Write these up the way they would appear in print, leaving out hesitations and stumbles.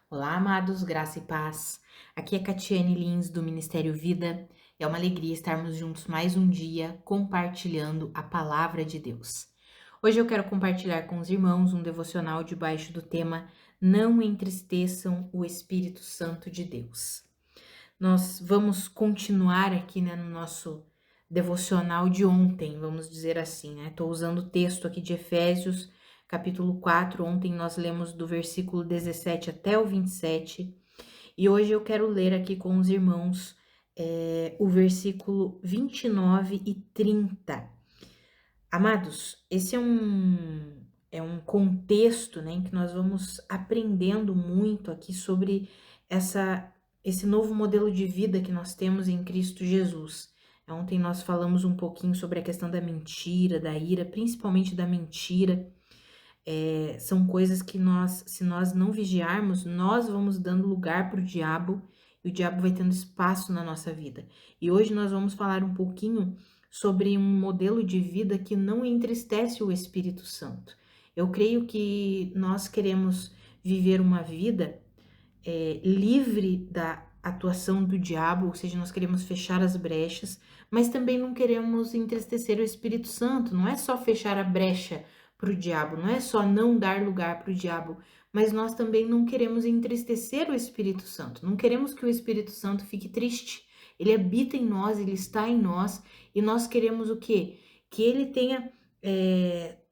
Olá, amados, graça e paz. Aqui é Catiane Lins, do Ministério Vida. É uma alegria estarmos juntos mais um dia compartilhando a palavra de Deus. Hoje eu quero compartilhar com os irmãos um devocional debaixo do tema Não entristeçam o Espírito Santo de Deus. Nós vamos continuar aqui, no nosso devocional de ontem, vamos dizer assim, Estou usando o texto aqui de Efésios, capítulo 4. Ontem nós lemos do versículo 17 até o 27, e hoje eu quero ler aqui com os irmãos o versículo 29 e 30. Amados, esse é um contexto, em que nós vamos aprendendo muito aqui sobre esse novo modelo de vida que nós temos em Cristo Jesus. Ontem nós falamos um pouquinho sobre a questão da mentira, da ira, principalmente da mentira. São coisas que se nós não vigiarmos, nós vamos dando lugar para o diabo, e o diabo vai tendo espaço na nossa vida. E hoje nós vamos falar um pouquinho sobre um modelo de vida que não entristece o Espírito Santo. Eu creio que nós queremos viver uma vida livre da atuação do diabo, ou seja, nós queremos fechar as brechas, mas também não queremos entristecer o Espírito Santo. Não é só fechar a brecha para o diabo, não é só não dar lugar para o diabo, mas nós também não queremos entristecer o Espírito Santo, não queremos que o Espírito Santo fique triste. Ele habita em nós, ele está em nós, e nós queremos o quê? Que ele tenha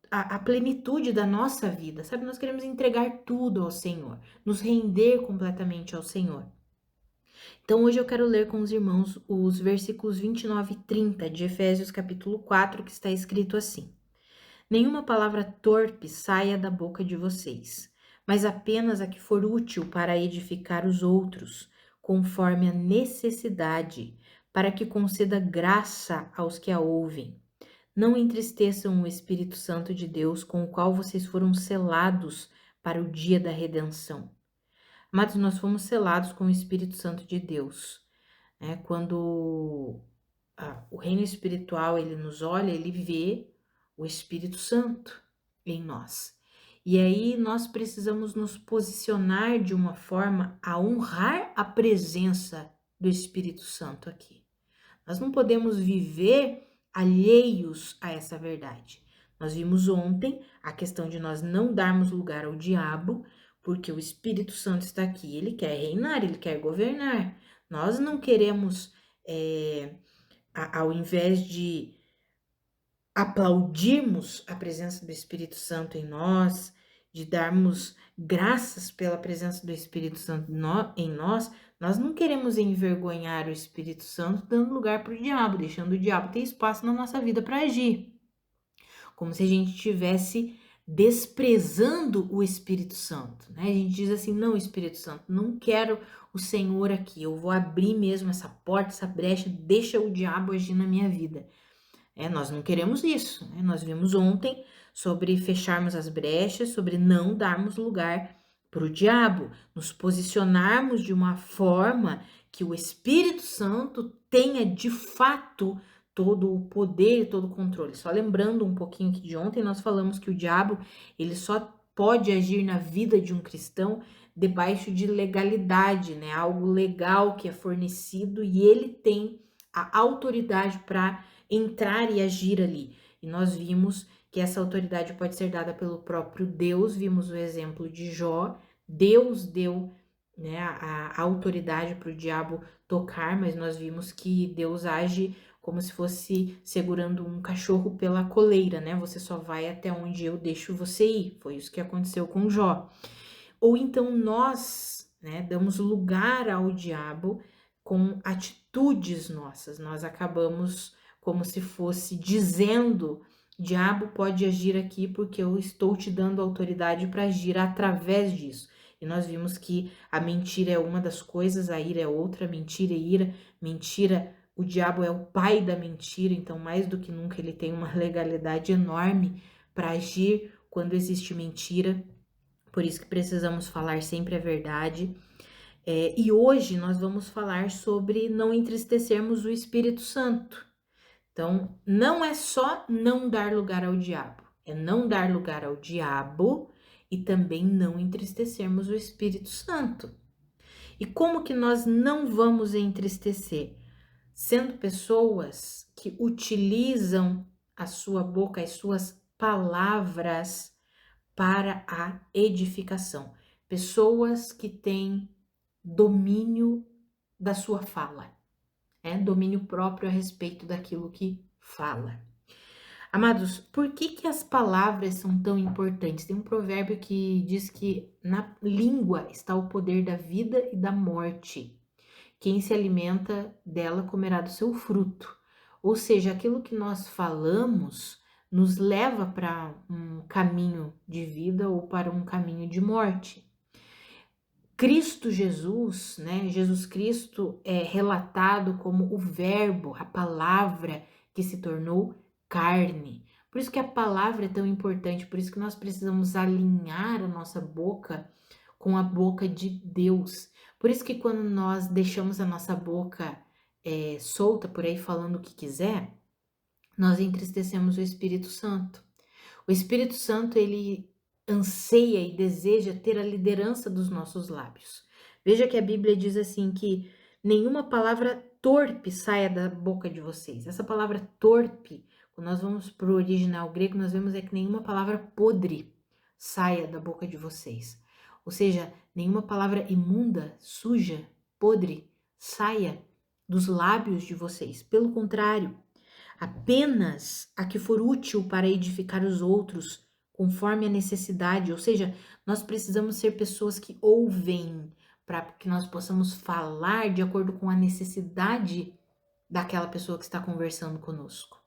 a plenitude da nossa vida, sabe? Nós queremos entregar tudo ao Senhor, nos render completamente ao Senhor. Então hoje eu quero ler com os irmãos os versículos 29 e 30 de Efésios capítulo 4, que está escrito assim: Nenhuma palavra torpe saia da boca de vocês, mas apenas a que for útil para edificar os outros, conforme a necessidade, para que conceda graça aos que a ouvem. Não entristeçam o Espírito Santo de Deus, com o qual vocês foram selados para o dia da redenção. Amados, nós fomos selados com o Espírito Santo de Deus. Quando o reino espiritual ele nos olha, ele vê o Espírito Santo em nós. E aí nós precisamos nos posicionar de uma forma a honrar a presença do Espírito Santo aqui. Nós não podemos viver alheios a essa verdade. Nós vimos ontem a questão de nós não darmos lugar ao diabo, porque o Espírito Santo está aqui, ele quer reinar, ele quer governar. Nós não queremos, ao invés de aplaudirmos a presença do Espírito Santo em nós, de darmos graças pela presença do Espírito Santo em nós, nós não queremos envergonhar o Espírito Santo dando lugar para o diabo, deixando o diabo ter espaço na nossa vida para agir. Como se a gente estivesse desprezando o Espírito Santo, A gente diz assim, não, Espírito Santo, não quero o Senhor aqui, eu vou abrir mesmo essa porta, essa brecha, deixa o diabo agir na minha vida. Nós não queremos isso, Nós vimos ontem sobre fecharmos as brechas, sobre não darmos lugar para o diabo, nos posicionarmos de uma forma que o Espírito Santo tenha de fato todo o poder e todo o controle. Só lembrando um pouquinho que de ontem nós falamos que o diabo, ele só pode agir na vida de um cristão debaixo de legalidade, Algo legal que é fornecido, e ele tem a autoridade para entrar e agir ali. E nós vimos que essa autoridade pode ser dada pelo próprio Deus. Vimos o exemplo de Jó. Deus deu a autoridade para o diabo tocar, mas nós vimos que Deus age como se fosse segurando um cachorro pela coleira, Você só vai até onde eu deixo você ir. Foi isso que aconteceu com Jó. Ou então nós, damos lugar ao diabo com atitudes nossas. Nós acabamos como se fosse dizendo, diabo pode agir aqui porque eu estou te dando autoridade para agir através disso. E nós vimos que a mentira é uma das coisas, a ira é outra, mentira e ira. Mentira, o diabo é o pai da mentira, então mais do que nunca ele tem uma legalidade enorme para agir quando existe mentira. Por isso que precisamos falar sempre a verdade. E hoje nós vamos falar sobre não entristecermos o Espírito Santo. Então, não é só não dar lugar ao diabo, é não dar lugar ao diabo e também não entristecermos o Espírito Santo. E como que nós não vamos entristecer? Sendo pessoas que utilizam a sua boca, as suas palavras para a edificação. Pessoas que têm domínio da sua fala, domínio próprio a respeito daquilo que fala. Amados, por que que as palavras são tão importantes? Tem um provérbio que diz que na língua está o poder da vida e da morte. Quem se alimenta dela comerá do seu fruto. Ou seja, aquilo que nós falamos nos leva para um caminho de vida ou para um caminho de morte. Cristo Jesus, Jesus Cristo é relatado como o verbo, a palavra que se tornou carne. Por isso que a palavra é tão importante, por isso que nós precisamos alinhar a nossa boca com a boca de Deus. Por isso que quando nós deixamos a nossa boca solta por aí falando o que quiser, nós entristecemos o Espírito Santo. O Espírito Santo, ele anseia e deseja ter a liderança dos nossos lábios. Veja que a Bíblia diz assim que nenhuma palavra torpe saia da boca de vocês. Essa palavra torpe, quando nós vamos para o original grego, nós vemos que nenhuma palavra podre saia da boca de vocês. Ou seja, nenhuma palavra imunda, suja, podre saia dos lábios de vocês. Pelo contrário, apenas a que for útil para edificar os outros, conforme a necessidade. Ou seja, nós precisamos ser pessoas que ouvem, para que nós possamos falar de acordo com a necessidade daquela pessoa que está conversando conosco.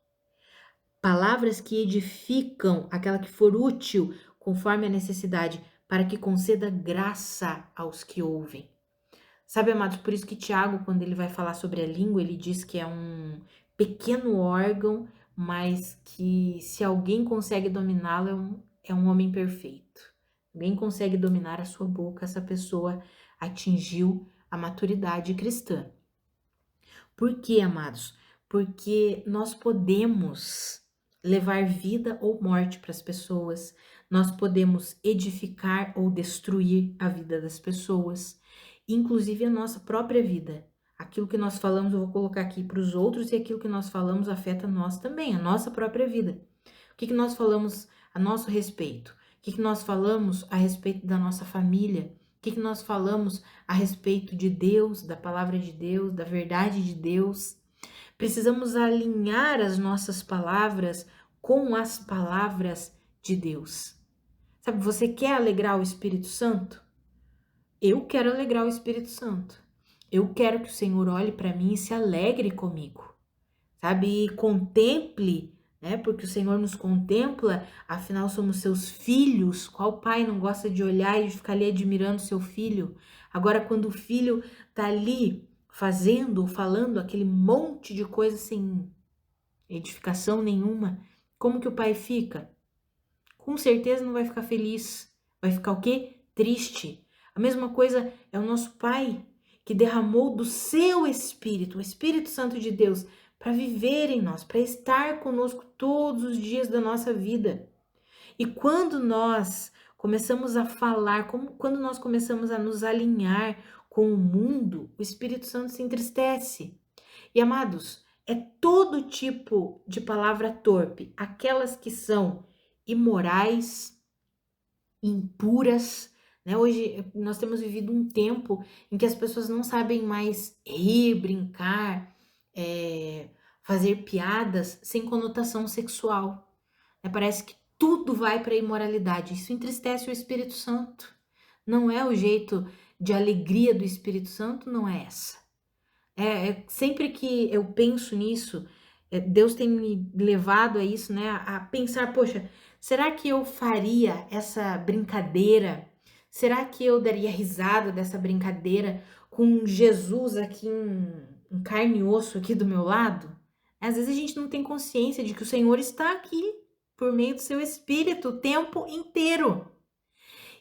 Palavras que edificam, aquela que for útil, conforme a necessidade, para que conceda graça aos que ouvem. Sabe, amados, por isso que Tiago, quando ele vai falar sobre a língua, ele diz que é um pequeno órgão, mas que se alguém consegue dominá-lo, é um homem perfeito. Alguém consegue dominar a sua boca, essa pessoa atingiu a maturidade cristã. Por quê, amados? Porque nós podemos levar vida ou morte para as pessoas, nós podemos edificar ou destruir a vida das pessoas, inclusive a nossa própria vida. Aquilo que nós falamos, eu vou colocar aqui para os outros, e aquilo que nós falamos afeta nós também, a nossa própria vida. O que nós falamos a nosso respeito? O que nós falamos a respeito da nossa família? O que nós falamos a respeito de Deus, da palavra de Deus, da verdade de Deus? Precisamos alinhar as nossas palavras com as palavras de Deus. Sabe, você quer alegrar o Espírito Santo? Eu quero alegrar o Espírito Santo. Eu quero que o Senhor olhe para mim e se alegre comigo, sabe? E contemple, porque o Senhor nos contempla, afinal somos seus filhos. Qual pai não gosta de olhar e de ficar ali admirando seu filho? Agora, quando o filho tá ali fazendo ou falando aquele monte de coisa sem edificação nenhuma, como que o pai fica? Com certeza não vai ficar feliz. Vai ficar o quê? Triste. A mesma coisa é o nosso Pai, que derramou do seu Espírito, o Espírito Santo de Deus, para viver em nós, para estar conosco todos os dias da nossa vida. E quando nós começamos a falar, quando nós começamos a nos alinhar com o mundo, o Espírito Santo se entristece. E amados, é todo tipo de palavra torpe, aquelas que são imorais, impuras, Hoje nós temos vivido um tempo em que as pessoas não sabem mais rir, brincar, fazer piadas sem conotação sexual. Parece que tudo vai para a imoralidade. Isso entristece o Espírito Santo. Não é o jeito de alegria do Espírito Santo, não é essa. Sempre que eu penso nisso, Deus tem me levado a isso, a pensar, poxa, será que eu faria essa brincadeira? Será que eu daria risada dessa brincadeira com Jesus aqui em carne e osso aqui do meu lado? Às vezes a gente não tem consciência de que o Senhor está aqui por meio do seu Espírito o tempo inteiro.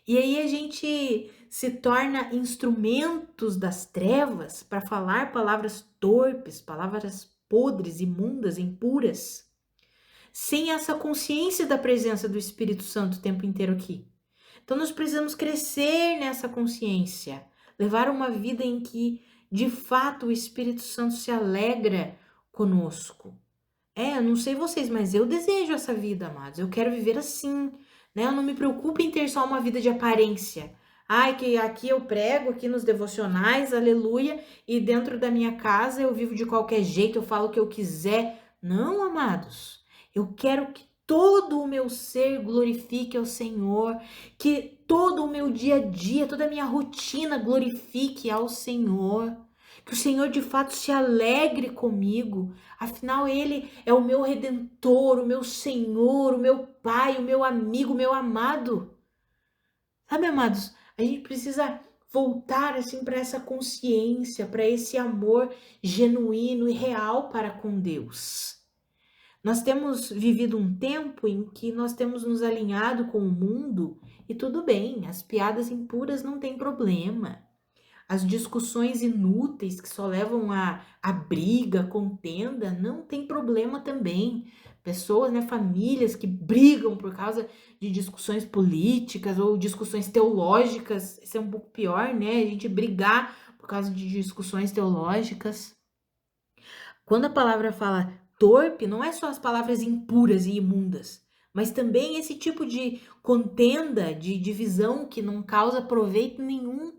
E aí a gente se torna instrumentos das trevas para falar palavras torpes, palavras podres, imundas, impuras, sem essa consciência da presença do Espírito Santo o tempo inteiro aqui. Então nós precisamos crescer nessa consciência, levar uma vida em que, de fato, o Espírito Santo se alegra conosco. Eu não sei vocês, mas eu desejo essa vida, amados. Eu quero viver assim, né? Eu não me preocupo em ter só uma vida de aparência. Ai, que aqui eu prego, aqui nos devocionais, aleluia, e dentro da minha casa eu vivo de qualquer jeito, eu falo o que eu quiser. Não, amados. Eu quero que todo o meu ser glorifique ao Senhor, que todo o meu dia a dia, toda a minha rotina glorifique ao Senhor. Que o Senhor de fato se alegre comigo. Afinal, Ele é o meu Redentor, o meu Senhor, o meu Pai, o meu amigo, o meu amado. Sabe, amados, a gente precisa voltar assim para essa consciência, para esse amor genuíno e real para com Deus. Nós temos vivido um tempo em que nós temos nos alinhado com o mundo e tudo bem, as piadas impuras não tem problema. As discussões inúteis que só levam a briga, contenda, não tem problema também. Pessoas, né, famílias que brigam por causa de discussões políticas ou discussões teológicas, isso é um pouco pior, né? A gente brigar por causa de discussões teológicas. Quando a palavra fala torpe, não é só as palavras impuras e imundas, mas também esse tipo de contenda, de divisão que não causa proveito nenhum.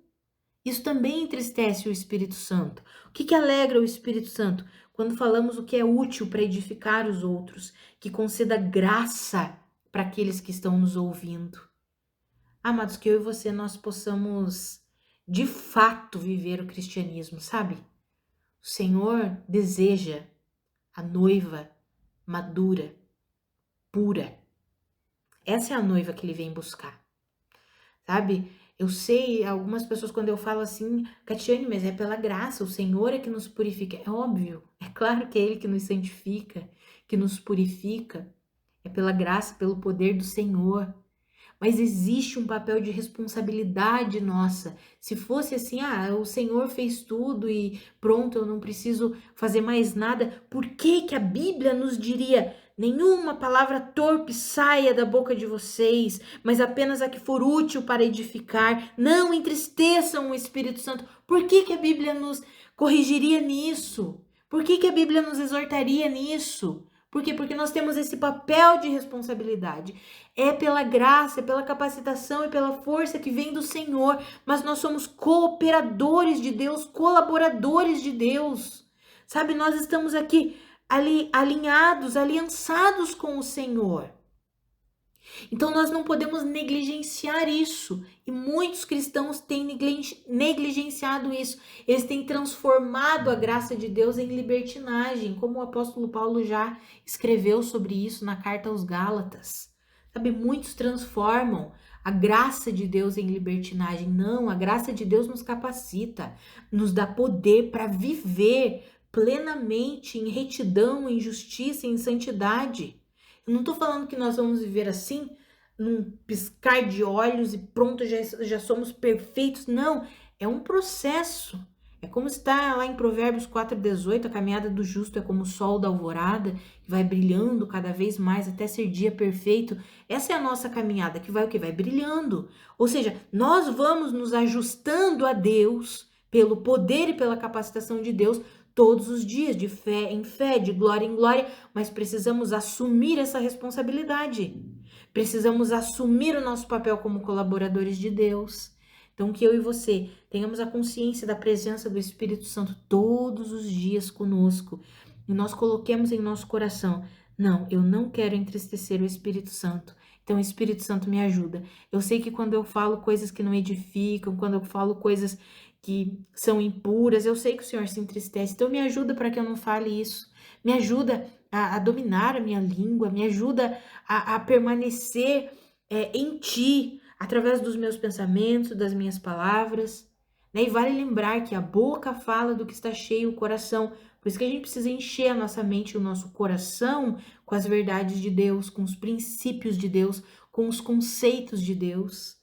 Isso também entristece o Espírito Santo. O que alegra o Espírito Santo? Quando falamos o que é útil para edificar os outros, que conceda graça para aqueles que estão nos ouvindo. Amados, que eu e você nós possamos de fato viver o cristianismo, sabe? O Senhor deseja a noiva madura, pura. Essa é a noiva que ele vem buscar. Sabe? Eu sei, algumas pessoas quando eu falo assim, Catiane, mas é pela graça, o Senhor é que nos purifica. É óbvio, é claro que é Ele que nos santifica, que nos purifica. É pela graça, pelo poder do Senhor. Mas existe um papel de responsabilidade nossa. Se fosse assim, o Senhor fez tudo e pronto, eu não preciso fazer mais nada, por que que a Bíblia nos diria: nenhuma palavra torpe saia da boca de vocês, mas apenas a que for útil para edificar? Não entristeçam o Espírito Santo. Por que que a Bíblia nos corrigiria nisso? Por que que a Bíblia nos exortaria nisso? Por quê? Porque nós temos esse papel de responsabilidade. É pela graça, é pela capacitação e pela força que vem do Senhor, mas nós somos cooperadores de Deus, colaboradores de Deus. Sabe, nós estamos aqui ali alinhados, aliançados com o Senhor. Então nós não podemos negligenciar isso. E muitos cristãos têm negligenciado isso. Eles têm transformado a graça de Deus em libertinagem, como o apóstolo Paulo já escreveu sobre isso na carta aos Gálatas. Sabe, muitos transformam a graça de Deus em libertinagem. Não, a graça de Deus nos capacita, nos dá poder para viver plenamente em retidão, em justiça, em santidade. Eu não estou falando que nós vamos viver assim, num piscar de olhos e pronto, já somos perfeitos. Não, é um processo. É como está lá em Provérbios 4,18, a caminhada do justo é como o sol da alvorada, que vai brilhando cada vez mais até ser dia perfeito. Essa é a nossa caminhada, que vai o que? Vai brilhando. Ou seja, nós vamos nos ajustando a Deus, pelo poder e pela capacitação de Deus, todos os dias, de fé em fé, de glória em glória, mas precisamos assumir essa responsabilidade. Precisamos assumir o nosso papel como colaboradores de Deus. Então, que eu e você tenhamos a consciência da presença do Espírito Santo todos os dias conosco e nós coloquemos em nosso coração: não, eu não quero entristecer o Espírito Santo. Então, o Espírito Santo me ajuda. Eu sei que quando eu falo coisas que não edificam, quando eu falo coisas que são impuras, eu sei que o Senhor se entristece. Então, me ajuda para que eu não fale isso. Me ajuda a dominar a minha língua, me ajuda a permanecer em Ti, através dos meus pensamentos, das minhas palavras, né? E vale lembrar que a boca fala do que está cheio o coração. Por isso que a gente precisa encher a nossa mente e o nosso coração com as verdades de Deus, com os princípios de Deus, com os conceitos de Deus,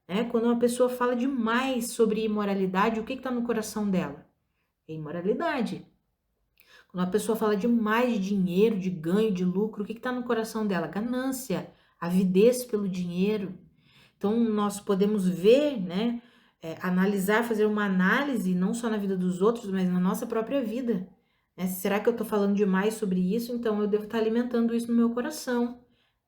né? Quando uma pessoa fala demais sobre imoralidade, o que está no coração dela? É imoralidade. Quando uma pessoa fala demais de dinheiro, de ganho, de lucro, o que está no coração dela? Ganância, avidez pelo dinheiro. Então, nós podemos ver, né, analisar, fazer uma análise, não só na vida dos outros, mas na nossa própria vida. Né? Será que eu estou falando demais sobre isso? Então, eu devo estar alimentando isso no meu coração.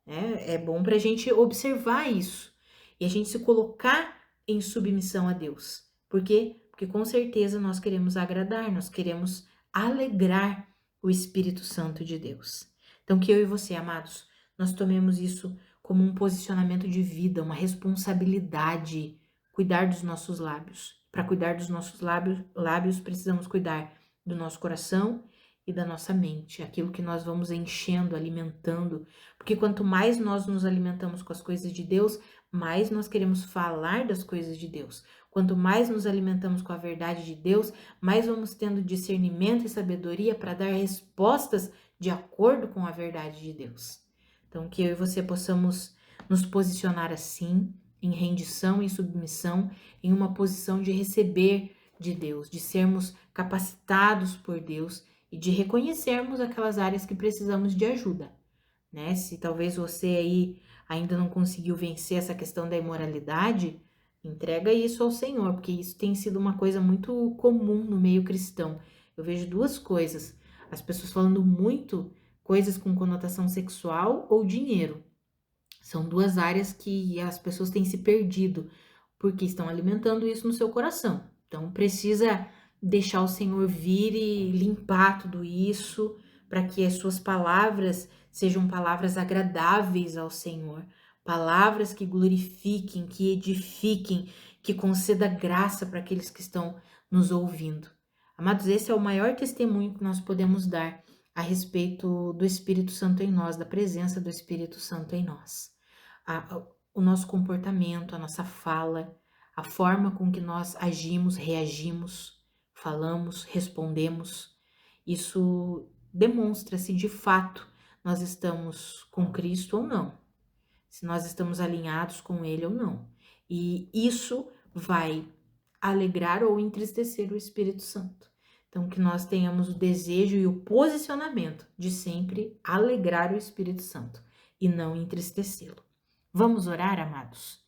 Né? É bom para a gente observar isso e a gente se colocar em submissão a Deus. Por quê? Porque com certeza nós queremos agradar, nós queremos alegrar o Espírito Santo de Deus. Então, que eu e você, amados, nós tomemos isso como um posicionamento de vida, uma responsabilidade, cuidar dos nossos lábios. Para cuidar dos nossos lábios, precisamos cuidar do nosso coração e da nossa mente, aquilo que nós vamos enchendo, alimentando, porque quanto mais nós nos alimentamos com as coisas de Deus, mais nós queremos falar das coisas de Deus. Quanto mais nos alimentamos com a verdade de Deus, mais vamos tendo discernimento e sabedoria para dar respostas de acordo com a verdade de Deus. Então, que eu e você possamos nos posicionar assim, em rendição e submissão, em uma posição de receber de Deus, de sermos capacitados por Deus e de reconhecermos aquelas áreas que precisamos de ajuda, né? Se talvez você aí ainda não conseguiu vencer essa questão da imoralidade, entrega isso ao Senhor, porque isso tem sido uma coisa muito comum no meio cristão. Eu vejo duas coisas: as pessoas falando muito coisas com conotação sexual ou dinheiro. São duas áreas que as pessoas têm se perdido, porque estão alimentando isso no seu coração. Então precisa deixar o Senhor vir e limpar tudo isso, para que as suas palavras sejam palavras agradáveis ao Senhor, palavras que glorifiquem, que edifiquem, que conceda graça para aqueles que estão nos ouvindo. Amados, esse é o maior testemunho que nós podemos dar a respeito do Espírito Santo em nós, da presença do Espírito Santo em nós. O nosso comportamento, a nossa fala, a forma com que nós agimos, reagimos, falamos, respondemos, isso demonstra se de fato nós estamos com Cristo ou não, se nós estamos alinhados com Ele ou não. E isso vai alegrar ou entristecer o Espírito Santo. Então, que nós tenhamos o desejo e o posicionamento de sempre alegrar o Espírito Santo e não entristecê-lo. Vamos orar, amados?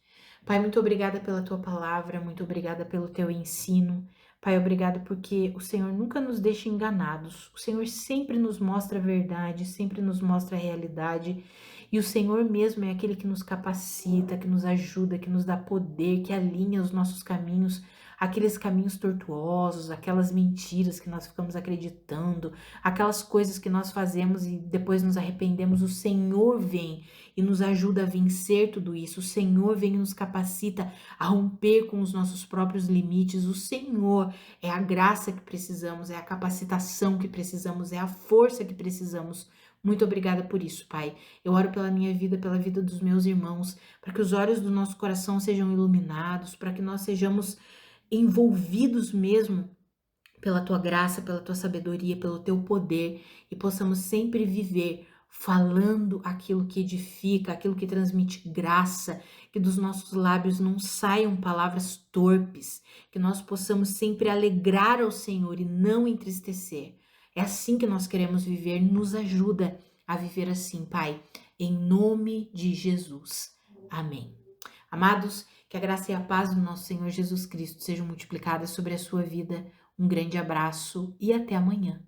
Pai, muito obrigada pela tua palavra, muito obrigada pelo teu ensino. Pai, obrigada porque o Senhor nunca nos deixa enganados. O Senhor sempre nos mostra a verdade, sempre nos mostra a realidade. E o Senhor mesmo é aquele que nos capacita, que nos ajuda, que nos dá poder, que alinha os nossos caminhos, aqueles caminhos tortuosos, aquelas mentiras que nós ficamos acreditando, aquelas coisas que nós fazemos e depois nos arrependemos. O Senhor vem e nos ajuda a vencer tudo isso. O Senhor vem e nos capacita a romper com os nossos próprios limites. O Senhor é a graça que precisamos, é a capacitação que precisamos, é a força que precisamos. Muito obrigada por isso, Pai. Eu oro pela minha vida, pela vida dos meus irmãos, para que os olhos do nosso coração sejam iluminados, para que nós sejamos envolvidos mesmo pela tua graça, pela tua sabedoria, pelo teu poder e possamos sempre viver falando aquilo que edifica, aquilo que transmite graça, que dos nossos lábios não saiam palavras torpes, que nós possamos sempre alegrar ao Senhor e não entristecer. É assim que nós queremos viver, nos ajuda a viver assim, Pai, em nome de Jesus. Amém. Amados, que a graça e a paz do nosso Senhor Jesus Cristo sejam multiplicadas sobre a sua vida. Um grande abraço e até amanhã.